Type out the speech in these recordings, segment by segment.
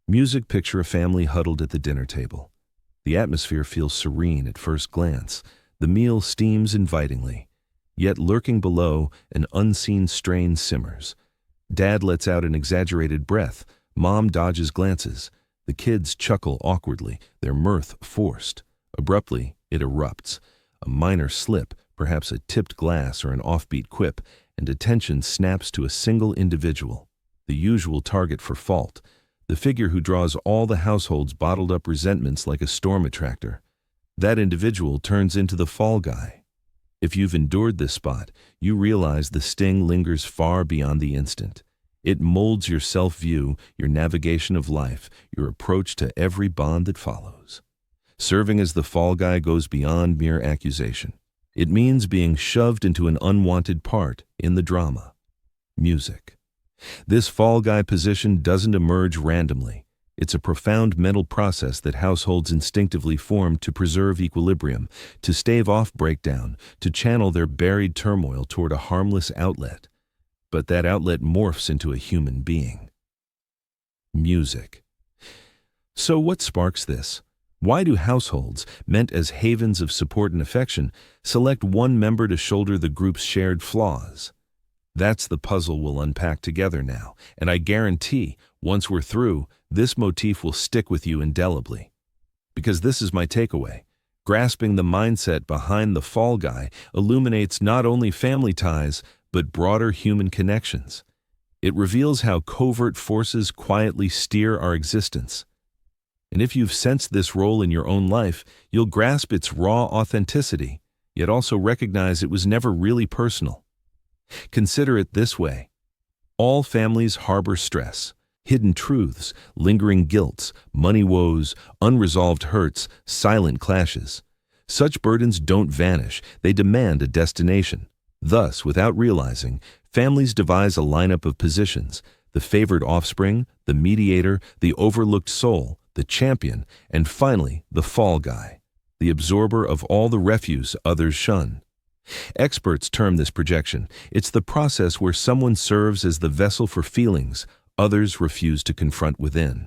Music: picture a family huddled at the dinner table. The atmosphere feels serene at first glance. The meal steams invitingly. Yet lurking below, an unseen strain simmers. Dad lets out an exaggerated breath. Mom dodges glances. The kids chuckle awkwardly, their mirth forced. Abruptly, it erupts. A minor slip, perhaps a tipped glass or an offbeat quip, and attention snaps to a single individual, the usual target for fault, the figure who draws all the household's bottled-up resentments like a storm attractor. That individual turns into the fall guy. If you've endured this spot, you realize the sting lingers far beyond the instant. It molds your self-view, your navigation of life, your approach to every bond that follows. Serving as the fall guy goes beyond mere accusation. It means being shoved into an unwanted part in the drama. Music. This fall guy position doesn't emerge randomly. It's a profound mental process that households instinctively form to preserve equilibrium, to stave off breakdown, to channel their buried turmoil toward a harmless outlet. But that outlet morphs into a human being. Music. So what sparks this? Why do households, meant as havens of support and affection, select one member to shoulder the group's shared flaws? That's the puzzle we'll unpack together now, and I guarantee, once we're through, this motif will stick with you indelibly. Because this is my takeaway. Grasping the mindset behind the fall guy illuminates not only family ties, but broader human connections. It reveals how covert forces quietly steer our existence. And if you've sensed this role in your own life, you'll grasp its raw authenticity, yet also recognize it was never really personal. Consider it this way. All families harbor stress, hidden truths, lingering guilts, money woes, unresolved hurts, silent clashes. Such burdens don't vanish, they demand a destination. Thus, without realizing, families devise a lineup of positions: the favored offspring, the mediator, the overlooked soul, the champion, and finally, the fall guy, the absorber of all the refuse others shun. Experts term this projection. It's the process where someone serves as the vessel for feelings others refuse to confront within.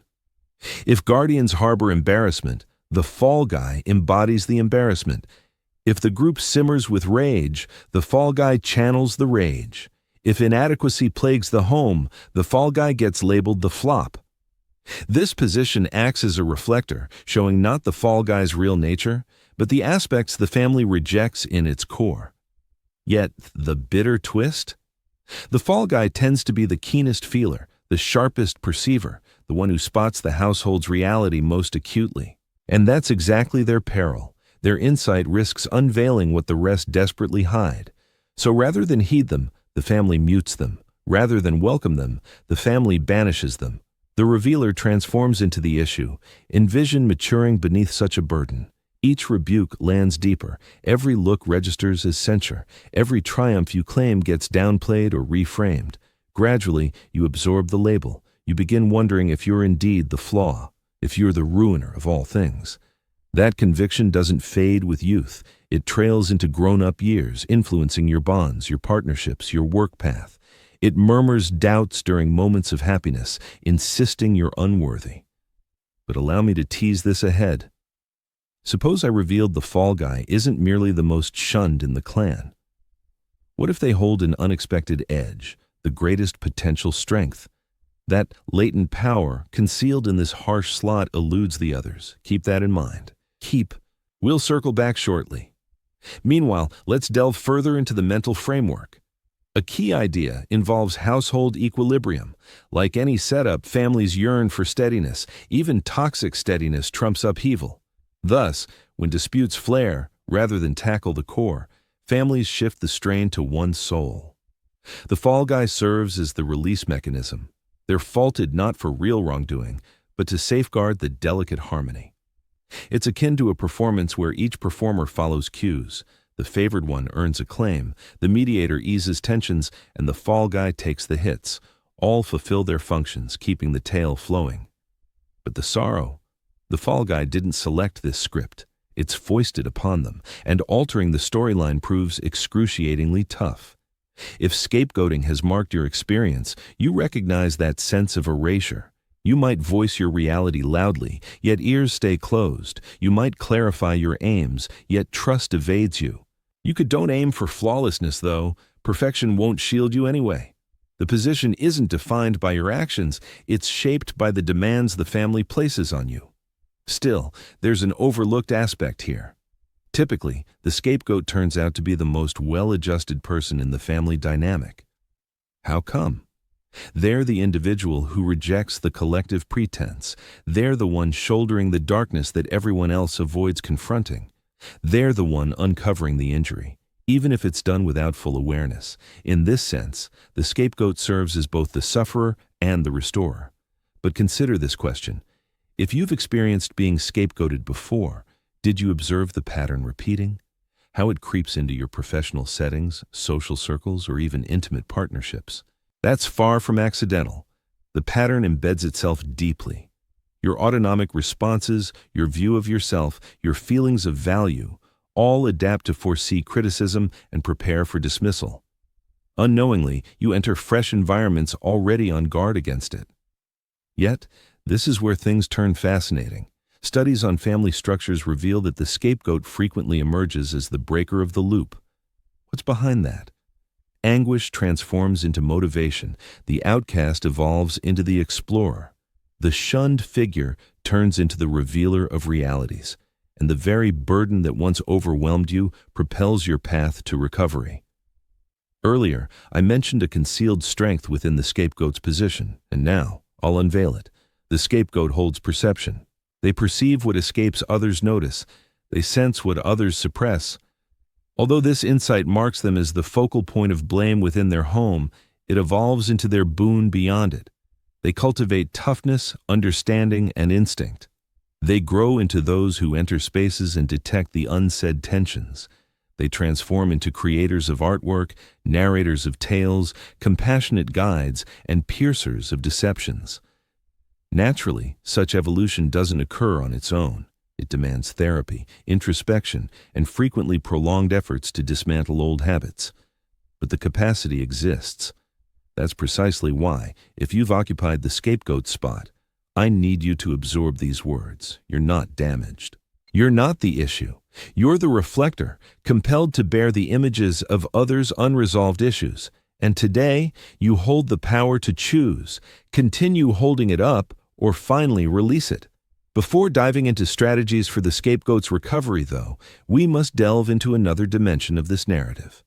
If guardians harbor embarrassment, the fall guy embodies the embarrassment. If the group simmers with rage, the fall guy channels the rage. If inadequacy plagues the home, the fall guy gets labeled the flop. This position acts as a reflector, showing not the fall guy's real nature, but the aspects the family rejects in its core. Yet, the bitter twist? The fall guy tends to be the keenest feeler, the sharpest perceiver, the one who spots the household's reality most acutely. And that's exactly their peril. Their insight risks unveiling what the rest desperately hide. So rather than heed them, the family mutes them. Rather than welcome them, the family banishes them. The revealer transforms into the issue. Envision maturing beneath such a burden. Each rebuke lands deeper. Every look registers as censure. Every triumph you claim gets downplayed or reframed. Gradually, you absorb the label. You begin wondering if you're indeed the flaw, if you're the ruiner of all things. That conviction doesn't fade with youth. It trails into grown-up years, influencing your bonds, your partnerships, your work path. It murmurs doubts during moments of happiness, insisting you're unworthy. But allow me to tease this ahead. Suppose I revealed the fall guy isn't merely the most shunned in the clan. What if they hold an unexpected edge, the greatest potential strength? That latent power concealed in this harsh slot eludes the others. Keep that in mind. We'll circle back shortly. Meanwhile, let's delve further into the mental framework. A key idea involves household equilibrium. Like any setup, families yearn for steadiness. Even toxic steadiness trumps upheaval. Thus, when disputes flare, rather than tackle the core, families shift the strain to one soul. The fall guy serves as the release mechanism. They're faulted not for real wrongdoing, but to safeguard the delicate harmony. It's akin to a performance where each performer follows cues. The favored one earns acclaim, the mediator eases tensions, and the fall guy takes the hits. All fulfill their functions, keeping the tale flowing. But the sorrow? The fall guy didn't select this script. It's foisted upon them, and altering the storyline proves excruciatingly tough. If scapegoating has marked your experience, you recognize that sense of erasure. You might voice your reality loudly, yet ears stay closed. You might clarify your aims, yet trust evades you. You could don't aim for flawlessness, though. Perfection won't shield you anyway. The position isn't defined by your actions, it's shaped by the demands the family places on you. Still, there's an overlooked aspect here. Typically, the scapegoat turns out to be the most well-adjusted person in the family dynamic. How come? They're the individual who rejects the collective pretense. They're the one shouldering the darkness that everyone else avoids confronting. They're the one uncovering the injury, even if it's done without full awareness. In this sense, the scapegoat serves as both the sufferer and the restorer. But consider this question. If you've experienced being scapegoated before, did you observe the pattern repeating? How it creeps into your professional settings, social circles, or even intimate partnerships? That's far from accidental. The pattern embeds itself deeply. Your autonomic responses, your view of yourself, your feelings of value, all adapt to foresee criticism and prepare for dismissal. Unknowingly, you enter fresh environments already on guard against it. Yet, this is where things turn fascinating. Studies on family structures reveal that the scapegoat frequently emerges as the breaker of the loop. What's behind that? Anguish transforms into motivation. The outcast evolves into the explorer. The shunned figure turns into the revealer of realities. And the very burden that once overwhelmed you propels your path to recovery. Earlier, I mentioned a concealed strength within the scapegoat's position, and now I'll unveil it. The scapegoat holds perception. They perceive what escapes others' notice. They sense what others suppress. Although this insight marks them as the focal point of blame within their home, it evolves into their boon beyond it. They cultivate toughness, understanding, and instinct. They grow into those who enter spaces and detect the unsaid tensions. They transform into creators of artwork, narrators of tales, compassionate guides, and piercers of deceptions. Naturally, such evolution doesn't occur on its own. It demands therapy, introspection, and frequently prolonged efforts to dismantle old habits. But the capacity exists. That's precisely why, if you've occupied the scapegoat spot, I need you to absorb these words. You're not damaged. You're not the issue. You're the reflector, compelled to bear the images of others' unresolved issues. And today, you hold the power to choose, continue holding it up, or finally release it. Before diving into strategies for the scapegoat's recovery, though, we must delve into another dimension of this narrative.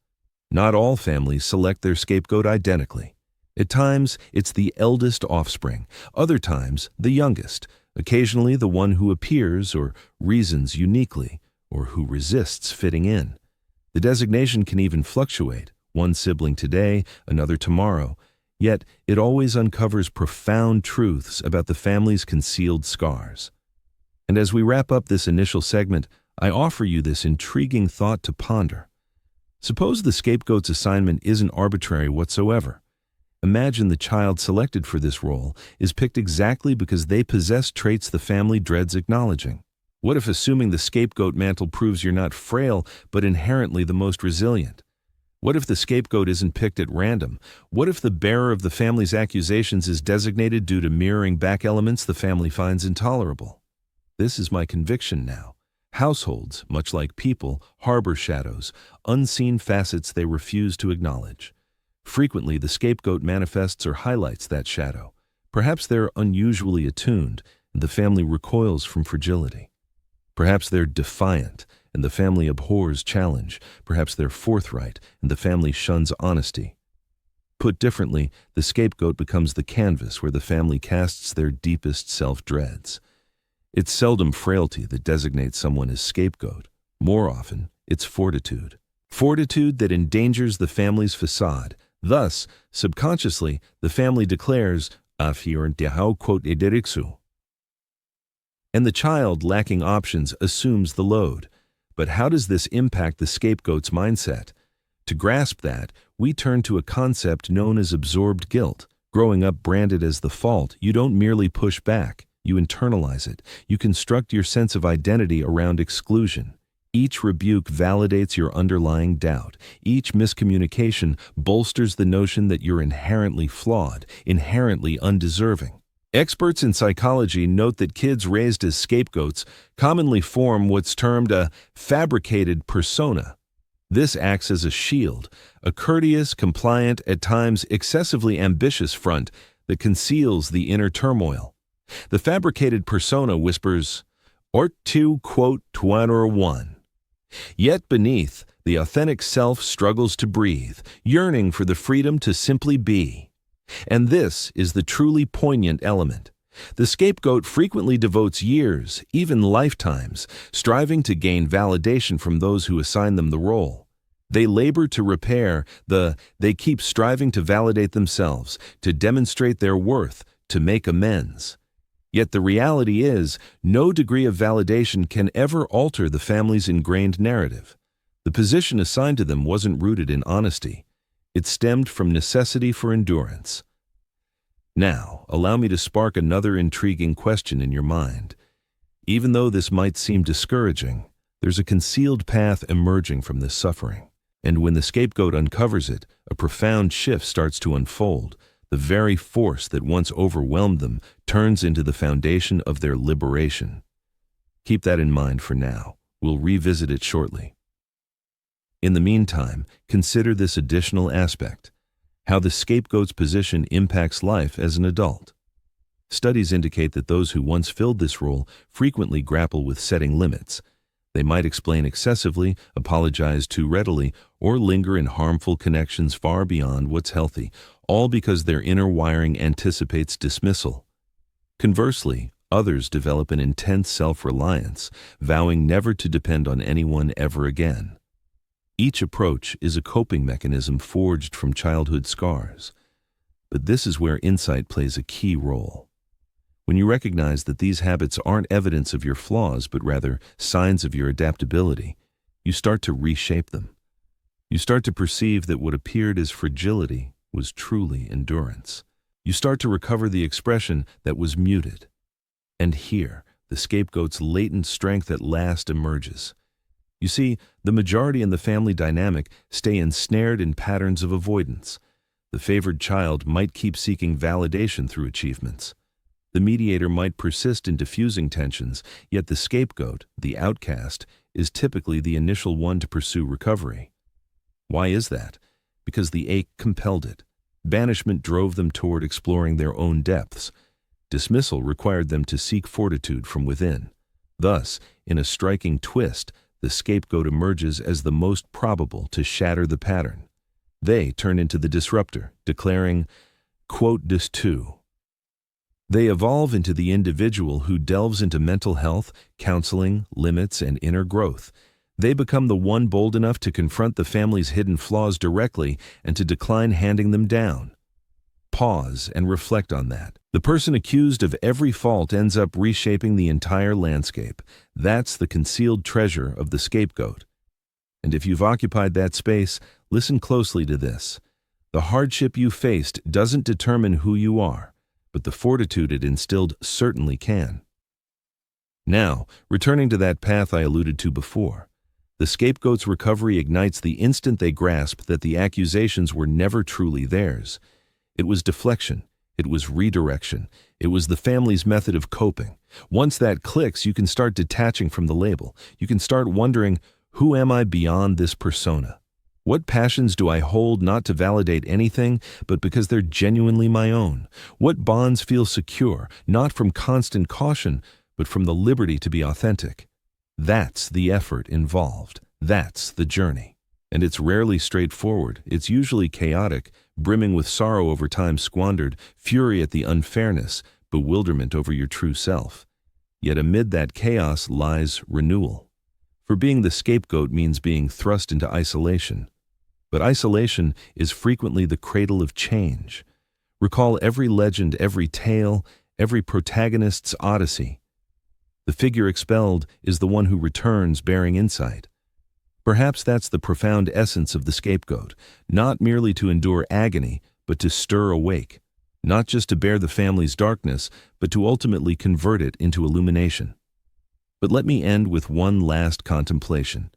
Not all families select their scapegoat identically. At times, it's the eldest offspring, other times, the youngest, occasionally the one who appears or reasons uniquely, or who resists fitting in. The designation can even fluctuate, one sibling today, another tomorrow, yet it always uncovers profound truths about the family's concealed scars. And as we wrap up this initial segment, I offer you this intriguing thought to ponder. Suppose the scapegoat's assignment isn't arbitrary whatsoever. Imagine the child selected for this role is picked exactly because they possess traits the family dreads acknowledging. What if assuming the scapegoat mantle proves you're not frail, but inherently the most resilient? What if the scapegoat isn't picked at random? What if the bearer of the family's accusations is designated due to mirroring back elements the family finds intolerable? This is my conviction now. Households, much like people, harbor shadows, unseen facets they refuse to acknowledge. Frequently, the scapegoat manifests or highlights that shadow. Perhaps they're unusually attuned, and the family recoils from fragility. Perhaps they're defiant, and the family abhors challenge. Perhaps they're forthright, and the family shuns honesty. Put differently, the scapegoat becomes the canvas where the family casts their deepest self-dreads. It's seldom frailty that designates someone as scapegoat. More often, it's fortitude. Fortitude that endangers the family's facade. Thus, subconsciously, the family declares, and the child, lacking options, assumes the load. But how does this impact the scapegoat's mindset? To grasp that, we turn to a concept known as absorbed guilt. Growing up branded as the fault, you don't merely push back, you internalize it. You construct your sense of identity around exclusion. Each rebuke validates your underlying doubt. Each miscommunication bolsters the notion that you're inherently flawed, inherently undeserving. Experts in psychology note that kids raised as scapegoats commonly form what's termed a fabricated persona. This acts as a shield, a courteous, compliant, at times excessively ambitious front that conceals the inner turmoil. The fabricated persona whispers, "Ort tu quote tuanor one." Yet beneath, the authentic self struggles to breathe, yearning for the freedom to simply be. And this is the truly poignant element. The scapegoat frequently devotes years, even lifetimes, striving to gain validation from those who assign them the role. They labor to repair they keep striving to validate themselves, to demonstrate their worth, to make amends. Yet the reality is, no degree of validation can ever alter the family's ingrained narrative. The position assigned to them wasn't rooted in honesty. It stemmed from necessity for endurance. Now, allow me to spark another intriguing question in your mind. Even though this might seem discouraging, there's a concealed path emerging from this suffering. And when the scapegoat uncovers it, a profound shift starts to unfold. The very force that once overwhelmed them turns into the foundation of their liberation. Keep that in mind for now. We'll revisit it shortly. In the meantime, consider this additional aspect: how the scapegoat's position impacts life as an adult. Studies indicate that those who once filled this role frequently grapple with setting limits. They might explain excessively, apologize too readily, or linger in harmful connections far beyond what's healthy, all because their inner wiring anticipates dismissal. Conversely, others develop an intense self-reliance, vowing never to depend on anyone ever again. Each approach is a coping mechanism forged from childhood scars. But this is where insight plays a key role. When you recognize that these habits aren't evidence of your flaws, but rather signs of your adaptability, you start to reshape them. You start to perceive that what appeared as fragility was truly endurance. You start to recover the expression that was muted. And here, the scapegoat's latent strength at last emerges. You see, the majority in the family dynamic stay ensnared in patterns of avoidance. The favored child might keep seeking validation through achievements. The mediator might persist in diffusing tensions, yet the scapegoat, the outcast, is typically the initial one to pursue recovery. Why is that? Because the ache compelled it. Banishment drove them toward exploring their own depths. Dismissal required them to seek fortitude from within. Thus, in a striking twist, the scapegoat emerges as the most probable to shatter the pattern. They turn into the disruptor, declaring, quote, "Dis tu." They evolve into the individual who delves into mental health, counseling, limits, and inner growth. They become the one bold enough to confront the family's hidden flaws directly and to decline handing them down. Pause and reflect on that. The person accused of every fault ends up reshaping the entire landscape. That's the concealed treasure of the scapegoat. And if you've occupied that space, listen closely to this. The hardship you faced doesn't determine who you are, but the fortitude it instilled certainly can. Now, returning to that path I alluded to before, the scapegoat's recovery ignites the instant they grasp that the accusations were never truly theirs. It was deflection. It was redirection. It was the family's method of coping. Once that clicks, you can start detaching from the label. You can start wondering, who am I beyond this persona? What passions do I hold not to validate anything, but because they're genuinely my own? What bonds feel secure, not from constant caution, but from the liberty to be authentic? That's the effort involved. That's the journey. And it's rarely straightforward. It's usually chaotic, brimming with sorrow over time squandered, fury at the unfairness, bewilderment over your true self. Yet amid that chaos lies renewal. For being the scapegoat means being thrust into isolation. But isolation is frequently the cradle of change. Recall every legend, every tale, every protagonist's odyssey. The figure expelled is the one who returns bearing insight. Perhaps that's the profound essence of the scapegoat, not merely to endure agony, but to stir awake, not just to bear the family's darkness, but to ultimately convert it into illumination. But let me end with one last contemplation.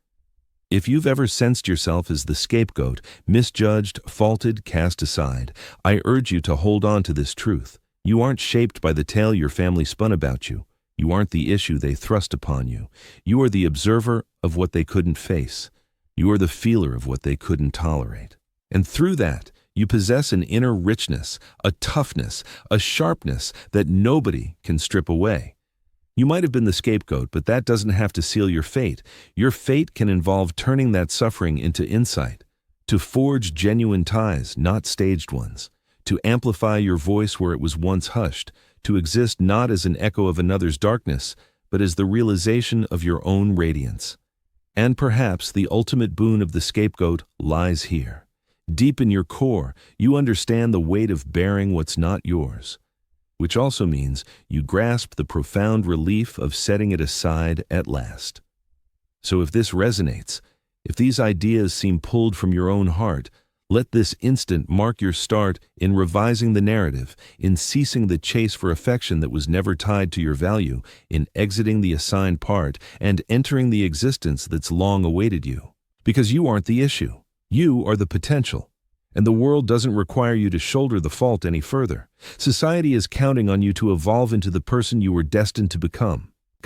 If you've ever sensed yourself as the scapegoat, misjudged, faulted, cast aside, I urge you to hold on to this truth. You aren't shaped by the tale your family spun about you. You aren't the issue they thrust upon you. You are the observer of what they couldn't face. You are the feeler of what they couldn't tolerate. And through that, you possess an inner richness, a toughness, a sharpness that nobody can strip away. You might have been the scapegoat, but that doesn't have to seal your fate. Your fate can involve turning that suffering into insight, to forge genuine ties, not staged ones, to amplify your voice where it was once hushed, to exist not as an echo of another's darkness, but as the realization of your own radiance. And perhaps the ultimate boon of the scapegoat lies here. Deep in your core, you understand the weight of bearing what's not yours, which also means you grasp the profound relief of setting it aside at last. So if this resonates, if these ideas seem pulled from your own heart, let this instant mark your start in revising the narrative, in ceasing the chase for affection that was never tied to your value, in exiting the assigned part, and entering the existence that's long awaited you. Because you aren't the issue. You are the potential. And the world doesn't require you to shoulder the fault any further. Society is counting on you to evolve into the person you were destined to become.